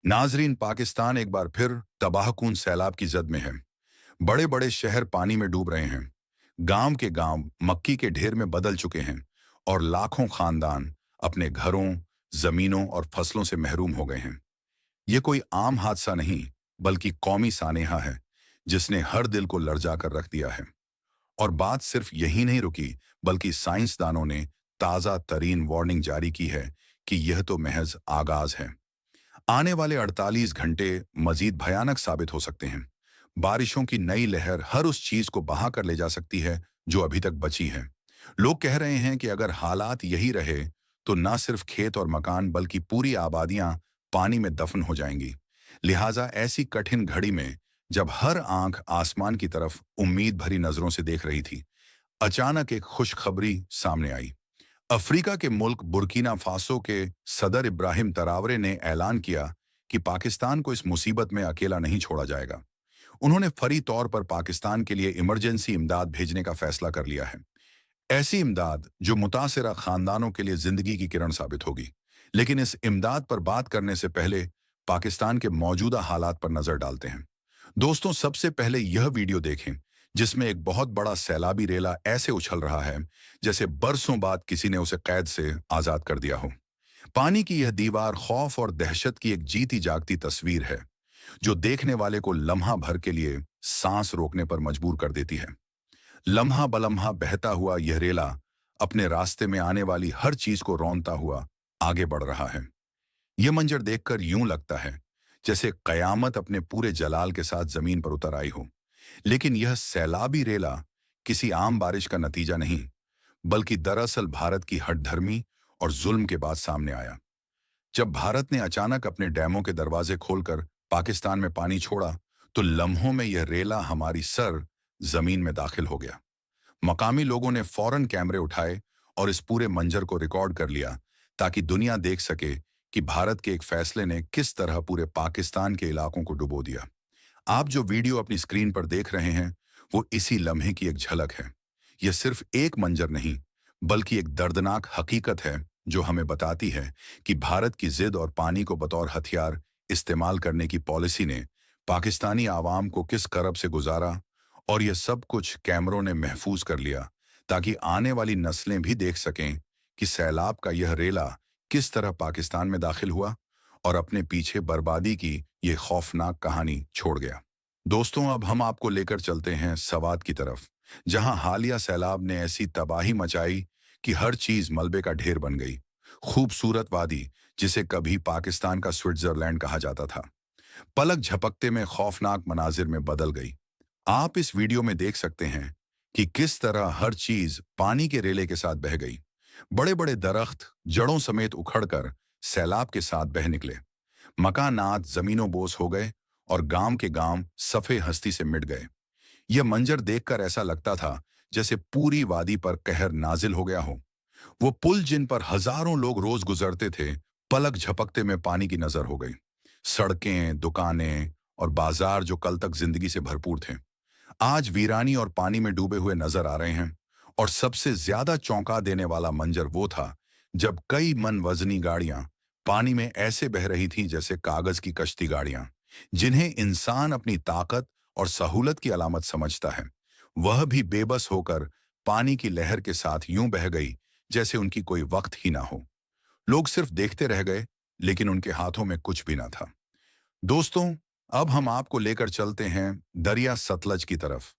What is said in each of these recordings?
नाजरीन, पाकिस्तान एक बार फिर तबाहकुन सैलाब की जद में है। बड़े बड़े शहर पानी में डूब रहे हैं। गांव के गांव मक्की के ढेर में बदल चुके हैं और लाखों खानदान अपने घरों, जमीनों और फसलों से महरूम हो गए हैं। ये कोई आम हादसा नहीं, बल्कि कौमी सानेहा है जिसने हर दिल को लर्जा कर रख दिया है। और बात सिर्फ यही नहीं रुकी, बल्कि साइंसदानों ने ताज़ा तरीन वार्निंग जारी की है कि यह तो महज आगाज है। आने वाले 48 घंटे मजीद भयानक साबित हो सकते हैं। बारिशों की नई लहर हर उस चीज को बहा कर ले जा सकती है जो अभी तक बची है। लोग कह रहे हैं कि अगर हालात यही रहे तो न सिर्फ खेत और मकान बल्कि पूरी आबादियां पानी में दफन हो जाएंगी। लिहाजा ऐसी कठिन घड़ी में, जब हर आंख आसमान की तरफ उम्मीद भरी नजरों से देख रही थी, अचानक एक खुशखबरी सामने आई। अफ्रीका के मुल्क बुर्किना फासो के सदर इब्राहिम तरावरे ने ऐलान किया कि पाकिस्तान को इस मुसीबत में अकेला नहीं छोड़ा जाएगा। उन्होंने फौरी तौर पर पाकिस्तान के लिए इमरजेंसी इमदाद भेजने का फैसला कर लिया है। ऐसी इमदाद जो मुतासिरा खानदानों के लिए जिंदगी की किरण साबित होगी। लेकिन इस इमदाद पर बात करने से पहले पाकिस्तान के मौजूदा हालात पर नजर डालते हैं। दोस्तों, सबसे पहले यह वीडियो देखें जिसमें एक बहुत बड़ा सैलाबी रेला ऐसे उछल रहा है जैसे बरसों बाद किसी ने उसे कैद से आजाद कर दिया हो। पानी की यह दीवार खौफ और दहशत की एक जीती जागती तस्वीर है जो देखने वाले को लम्हा भर के लिए सांस रोकने पर मजबूर कर देती है। लम्हा बलम्हा बहता हुआ यह रेला अपने रास्ते में आने वाली हर चीज को रौंदता हुआ आगे बढ़ रहा है। यह मंजर देखकर यूं लगता है जैसे कयामत अपने पूरे जलाल के साथ जमीन पर उतर आई हो। लेकिन यह सैलाबी रेला किसी आम बारिश का नतीजा नहीं, बल्कि दरअसल भारत की हठधर्मी और जुल्म के बाद सामने आया। जब भारत ने अचानक अपने डैमों के दरवाजे खोलकर पाकिस्तान में पानी छोड़ा, तो लम्हों में यह रेला हमारी सर जमीन में दाखिल हो गया। मकामी लोगों ने फौरन कैमरे उठाए और इस पूरे मंजर को रिकॉर्ड कर लिया ताकि दुनिया देख सके कि भारत के एक फैसले ने किस तरह पूरे पाकिस्तान के इलाकों को डुबो दिया। आप जो वीडियो अपनी स्क्रीन पर देख रहे हैं वो इसी लम्हे की एक झलक है। यह सिर्फ एक मंजर नहीं, बल्कि एक दर्दनाक हकीकत है जो हमें बताती है कि भारत की जिद और पानी को बतौर हथियार इस्तेमाल करने की पॉलिसी ने पाकिस्तानी आवाम को किस करब से गुजारा। और यह सब कुछ कैमरों ने महफूज कर लिया ताकि आने वाली नस्लें भी देख सकें कि सैलाब का यह रेला किस तरह पाकिस्तान में दाखिल हुआ और अपने पीछे बर्बादी की ये खौफनाक कहानी छोड़ गया। दोस्तों, अब हम आपको लेकर चलते हैं सवात की तरफ, जहां हालिया सैलाब ने ऐसी तबाही मचाई कि हर चीज मलबे का ढेर बन गई। खूबसूरत वादी, जिसे कभी पाकिस्तान का स्विट्जरलैंड कहा जाता था, पलक झपकते में खौफनाक मनाजिर में बदल गई। आप इस वीडियो में देख सकते हैं कि किस तरह हर चीज पानी के रेले के साथ बह गई। बड़े बड़े दरख्त जड़ों समेत उखड़कर सैलाब के साथ बह निकले। मकानात जमीनों बोस हो गए और गांव के गांव सफे हस्ती से मिट गए। यह मंजर देखकर ऐसा लगता था जैसे पूरी वादी पर कहर नाजिल हो गया हो। वो पुल जिन पर हजारों लोग रोज गुजरते थे, पलक झपकते में पानी की नजर हो गई। सड़कें, दुकानें और बाजार जो कल तक जिंदगी से भरपूर थे, आज वीरानी और पानी में डूबे हुए नजर आ रहे हैं। और सबसे ज्यादा चौंका देने वाला मंजर वो था जब कई मन वजनी गाड़ियां पानी में ऐसे बह रही थीं जैसे कागज की कश्ती गाड़ियां, जिन्हें इंसान अपनी ताकत और सहूलत की अलामत समझता है। वह भी बेबस होकर पानी की लहर के साथ यूं बह गई जैसे उनकी कोई वक्त ही ना हो। लोग सिर्फ देखते रह गए, लेकिन उनके हाथों में कुछ भी ना था। दोस्तों, अब हम आपको लेकर चलते हैं दरिया सतलज की तरफ,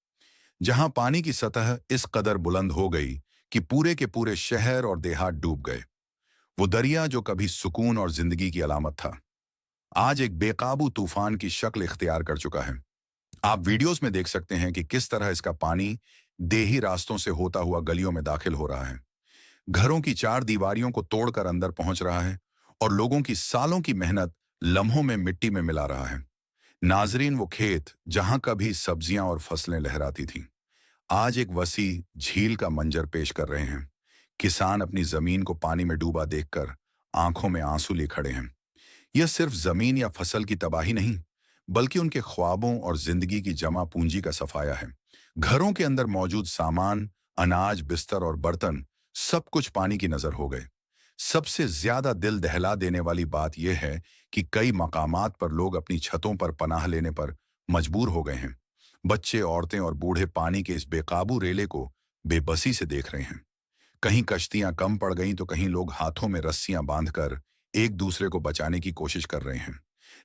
जहां पानी की सतह इस कदर बुलंद हो गई कि पूरे के पूरे शहर और देहात डूब गए। वो दरिया जो कभी सुकून और जिंदगी की अलामत था, आज एक बेकाबू तूफान की शक्ल इख्तियार कर चुका है। आप वीडियोस में देख सकते हैं कि किस तरह इसका पानी देही रास्तों से होता हुआ गलियों में दाखिल हो रहा है, घरों की चार दीवारियों को तोड़कर अंदर पहुंच रहा है और लोगों की सालों की मेहनत लम्हों में मिट्टी में मिला रहा है। नाजरीन, वो खेत जहां कभी सब्जियां और फसलें लहराती थीं, आज एक वसी झील का मंजर पेश कर रहे हैं। किसान अपनी जमीन को पानी में डूबा देखकर आंखों में आंसू लिए खड़े हैं। यह सिर्फ जमीन या फसल की तबाही नहीं, बल्कि उनके ख्वाबों और जिंदगी की जमा पूंजी का सफाया है। घरों के अंदर मौजूद सामान, अनाज, बिस्तर और बर्तन, सब कुछ पानी की नजर हो गए। सबसे ज्यादा दिल दहला देने वाली बात यह है कि कई मकामात पर लोग अपनी छतों पर पनाह लेने पर मजबूर हो गए हैं। बच्चे, औरतें और बूढ़े पानी के इस बेकाबू रेले को बेबसी से देख रहे हैं। कहीं कश्तियां कम पड़ गईं तो कहीं लोग हाथों में रस्सियां बांधकर एक दूसरे को बचाने की कोशिश कर रहे हैं।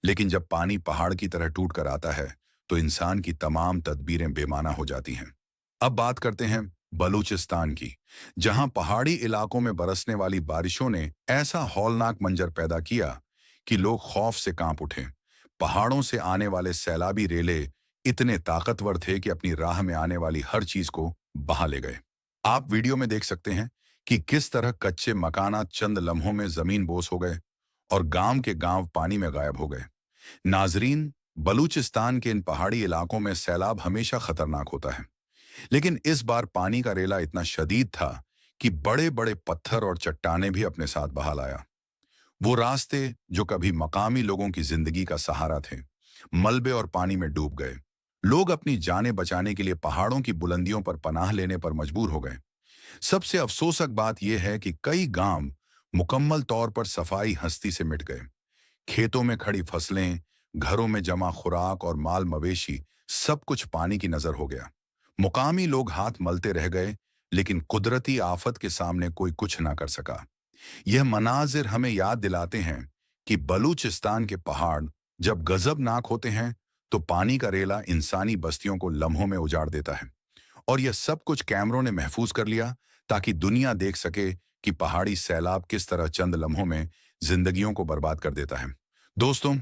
लेकिन जब पानी पहाड़ की तरह टूट कर आता है तो इंसान की तमाम तदबीरें बेमाना हो जाती हैं। अब बात करते हैं बलूचिस्तान की, जहां पहाड़ी इलाकों में बरसने वाली बारिशों ने ऐसा हौलनाक मंजर पैदा किया कि लोग खौफ से कांप उठे। पहाड़ों से आने वाले सैलाबी रेले इतने ताकतवर थे कि अपनी राह में आने वाली हर चीज को बहा ले गए। आप वीडियो में देख सकते हैं कि किस तरह कच्चे मकानात चंद लम्हों में जमीन बोस हो गए और गांव के गांव पानी में गायब हो गए। नाजरीन, बलूचिस्तान के इन पहाड़ी इलाकों में सैलाब हमेशा खतरनाक होता है, लेकिन इस बार पानी का रेला इतना शदीद था कि बड़े बड़े पत्थर और चट्टानें भी अपने साथ बहा लाया। वो रास्ते जो कभी मकामी लोगों की जिंदगी का सहारा थे, मलबे और पानी में डूब गए। लोग अपनी जानें बचाने के लिए पहाड़ों की बुलंदियों पर पनाह लेने पर मजबूर हो गए। सबसे अफसोसक बात यह है कि कई गांव मुकम्मल तौर पर सफाई हस्ती से मिट गए। खेतों में खड़ी फसलें, घरों में जमा खुराक और माल मवेशी, सब कुछ पानी की नजर हो गया। मुकामी लोग हाथ मलते रह गए, लेकिन कुदरती आफत के सामने कोई कुछ ना कर सका। यह मनाजिर हमें याद दिलाते हैं कि बलूचिस्तान के पहाड़ जब गजबनाक होते हैं तो पानी का रेला इंसानी बस्तियों को लम्हों में उजाड़ देता है। और यह सब कुछ कैमरों ने महफूज कर लिया ताकि दुनिया देख सके कि पहाड़ी सैलाब किस तरह चंद लम्हों में जिंदगियों को बर्बाद कर देता है। दोस्तों,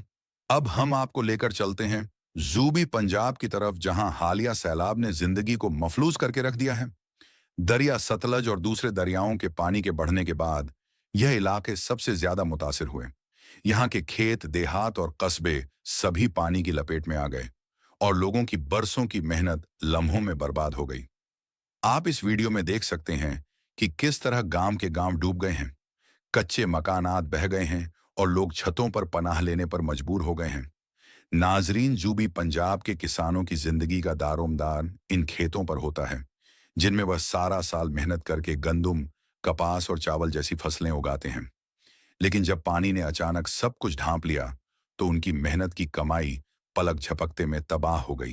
अब हम आपको लेकर चलते हैं जूबी पंजाब की तरफ, जहां हालिया सैलाब ने जिंदगी को मफलूज करके रख दिया है। दरिया सतलज और दूसरे दरियाओं के पानी के बढ़ने के बाद यह इलाके सबसे ज्यादा मुतासिर हुए। यहाँ के खेत, देहात और कस्बे सभी पानी की लपेट में आ गए और लोगों की बरसों की मेहनत लम्हों में बर्बाद हो गई। आप इस वीडियो में देख सकते हैं कि किस तरह गांव के गांव डूब गए हैं, कच्चे मकानात बह गए हैं और लोग छतों पर पनाह लेने पर मजबूर हो गए हैं। नाजरीन, जूबी पंजाब के किसानों की जिंदगी का दारोमदार इन खेतों पर होता है, जिनमें वह सारा साल मेहनत करके गंदुम, कपास और चावल जैसी फसलें उगाते हैं। लेकिन जब पानी ने अचानक सब कुछ ढांप लिया तो उनकी मेहनत की कमाई पलक झपकते में तबाह हो गई।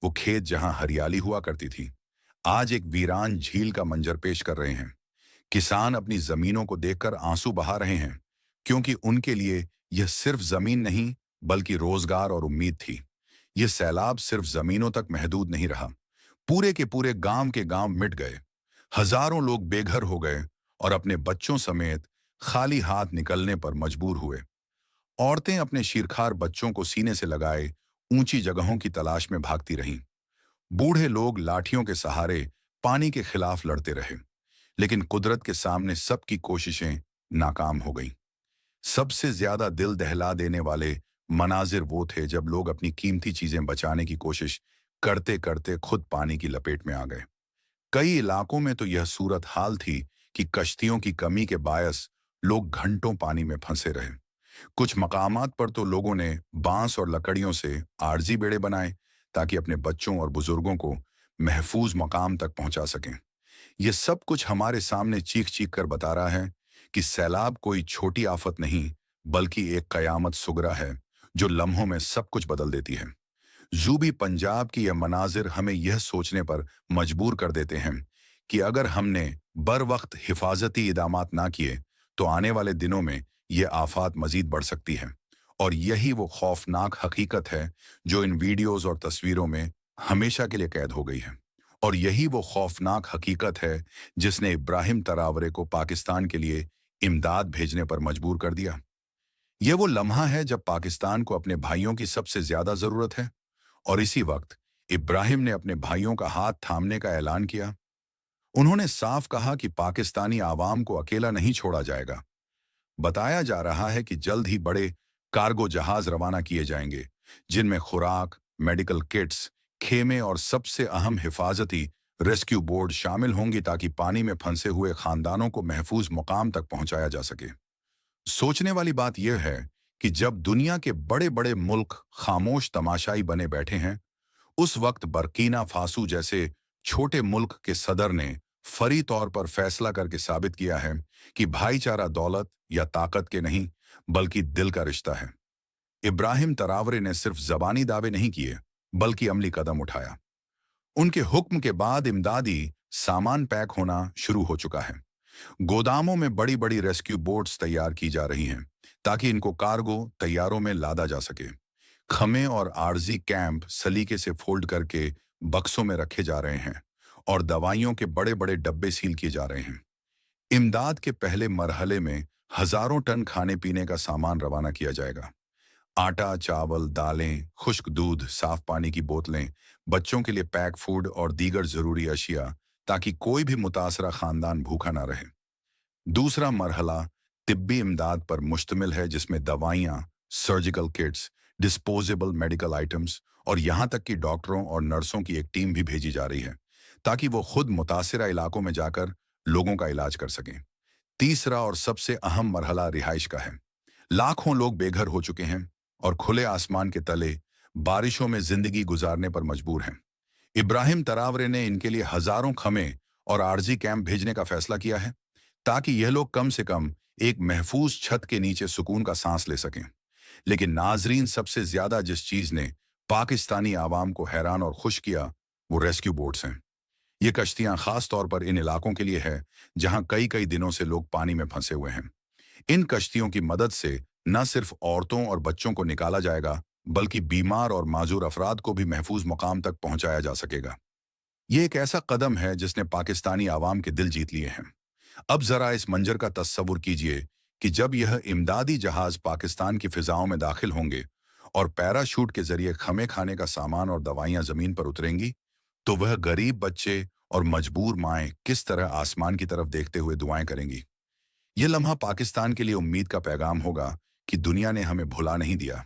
वो खेत जहां हरियाली हुआ करती थी, आज एक वीरान झील का मंजर पेश कर रहे हैं। किसान अपनी जमीनों को देखकर आंसू बहा रहे हैं, क्योंकि उनके लिए यह सिर्फ जमीन नहीं बल्कि रोजगार और उम्मीद थी। यह सैलाब सिर्फ जमीनों तक महदूद नहीं रहा, पूरे के पूरे गांव के गांव मिट गए। हजारों लोग बेघर हो गए और अपने बच्चों समेत खाली हाथ निकलने पर मजबूर हुए। औरतें अपने शीरखार बच्चों को सीने से लगाए ऊंची जगहों की तलाश में भागती रहीं। बूढ़े लोग लाठियों के सहारे पानी के खिलाफ लड़ते रहे, लेकिन कुदरत के सामने सबकी कोशिशें नाकाम हो गईं। सबसे ज्यादा दिल दहला देने वाले मनाजिर वो थे जब लोग अपनी कीमती चीजें बचाने की कोशिश करते करते खुद पानी की लपेट में आ गए। कई इलाकों में तो यह सूरत हाल थी कि कश्तियों की कमी के बायस लोग घंटों पानी में फंसे रहे। कुछ मकामात पर तो लोगों ने बांस और लकड़ियों से आरजी बेड़े बनाए ताकि अपने बच्चों और बुजुर्गों को महफूज मकाम तक पहुंचा सकें। यह सब कुछ हमारे सामने चीख चीख कर बता रहा है कि सैलाब कोई छोटी आफत नहीं बल्कि एक कयामत सुगरा है जो लम्हों में सब कुछ बदल देती है। जूबी पंजाब की यह मनाजिर हमें यह सोचने पर मजबूर कर देते हैं कि अगर हमने बर वक्त हिफाजती इदामात ना किए तो आने वाले दिनों में यह आफात मजीद बढ़ सकती है। और यही वो खौफनाक हकीकत है जो इन वीडियोस और तस्वीरों में हमेशा के लिए कैद हो गई है। और यही वो खौफनाक हकीकत है जिसने इब्राहिम तरावरे को पाकिस्तान के लिए इमदाद भेजने पर मजबूर कर दिया। यह वो लम्हा है जब पाकिस्तान को अपने भाइयों की सबसे ज्यादा जरूरत है, और इसी वक्त इब्राहिम ने अपने भाइयों का हाथ थामने का ऐलान किया। उन्होंने साफ कहा कि पाकिस्तानी आवाम को अकेला नहीं छोड़ा जाएगा। बताया जा रहा है कि जल्द ही बड़े कार्गो जहाज रवाना किए जाएंगे, जिनमें खुराक, मेडिकल किट्स, खेमे और सबसे अहम हिफाजती रेस्क्यू बोर्ड शामिल होंगी ताकि पानी में फंसे हुए खानदानों को महफूज मुकाम तक पहुंचाया जा सके। सोचने वाली बात यह है कि जब दुनिया के बड़े बड़े मुल्क खामोश तमाशाई बने बैठे हैं, उस वक्त बर्कीना फासो जैसे छोटे मुल्क के सदर ने फरी तौर पर फैसला करके साबित किया है कि भाईचारा दौलत या ताकत के नहीं, बल्कि दिल का रिश्ता है। इब्राहिम तरावरे ने सिर्फ जबानी दावे नहीं किए, बल्कि अमली कदम उठाया। उनके हुक्म के बाद इमदादी सामान पैक होना शुरू हो चुका है। गोदामों में बड़ी बड़ी रेस्क्यू बोट्स तैयार की जा रही हैं, ताकि इनको कार्गो तैयारों में लादा जा सके। खमे और आरजी कैंप सलीके से फोल्ड करके बक्सों में रखे जा रहे हैं और दवाइयों के बड़े बड़े डब्बे सील किए जा रहे हैं। इमदाद के पहले मरहले में हजारों टन खाने पीने का सामान रवाना किया जाएगा। आटा, चावल, दालें, खुश्क दूध, साफ पानी की बोतलें, बच्चों के लिए पैक फूड और दीगर जरूरी अशिया, ताकि कोई भी मुतासरा खानदान भूखा ना रहे। दूसरा मरहला तिब्बी इमदाद पर मुश्तमिल है, जिसमें दवाइयाँ, surgical kits, disposable medical items और यहाँ तक कि डॉक्टरों और नर्सों की एक टीम भी भेजी जा रही है, ताकि वो खुद मुतासरा इलाकों में जाकर लोगों का इलाज कर सकें। तीसरा और सबसे अहम मरहला रिहाइश का है। लाखों लोग बेघर हो चुके हैं और खुले आसमान के तले बारिशों में जिंदगी गुजारने पर मजबूर हैं। इब्राहिम तरावरे ने इनके लिए हजारों खमे और आरजी कैंप भेजने का फैसला किया है, ताकि यह लोग कम से कम एक महफूज छत के नीचे सुकून का सांस ले सकें। लेकिन नाजरीन, सबसे ज्यादा जिस चीज ने पाकिस्तानी आवाम को हैरान और खुश किया, वो रेस्क्यू बोट्स हैं। ये कश्तियां खास तौर पर इन इलाकों के लिए है जहां कई कई दिनों से लोग पानी में फंसे हुए हैं। इन कश्तियों की मदद से न सिर्फ औरतों और बच्चों को निकाला जाएगा, बल्कि बीमार और माजूर अफराद को भी महफूज मुकाम तक पहुंचाया जा सकेगा। ये एक ऐसा कदम है जिसने पाकिस्तानी आवाम के दिल जीत लिए हैं। अब जरा इस मंजर का तस्वुर कीजिए कि जब यह इमदादी जहाज पाकिस्तान की फिजाओं में दाखिल होंगे और पैराशूट के जरिए खमे खाने का सामान और दवाइयां जमीन पर उतरेंगी, तो वह गरीब बच्चे और मजबूर माएं किस तरह आसमान की तरफ देखते हुए दुआएं करेंगी। यह लम्हा पाकिस्तान के लिए उम्मीद का पैगाम होगा कि दुनिया ने हमें भुला नहीं दिया।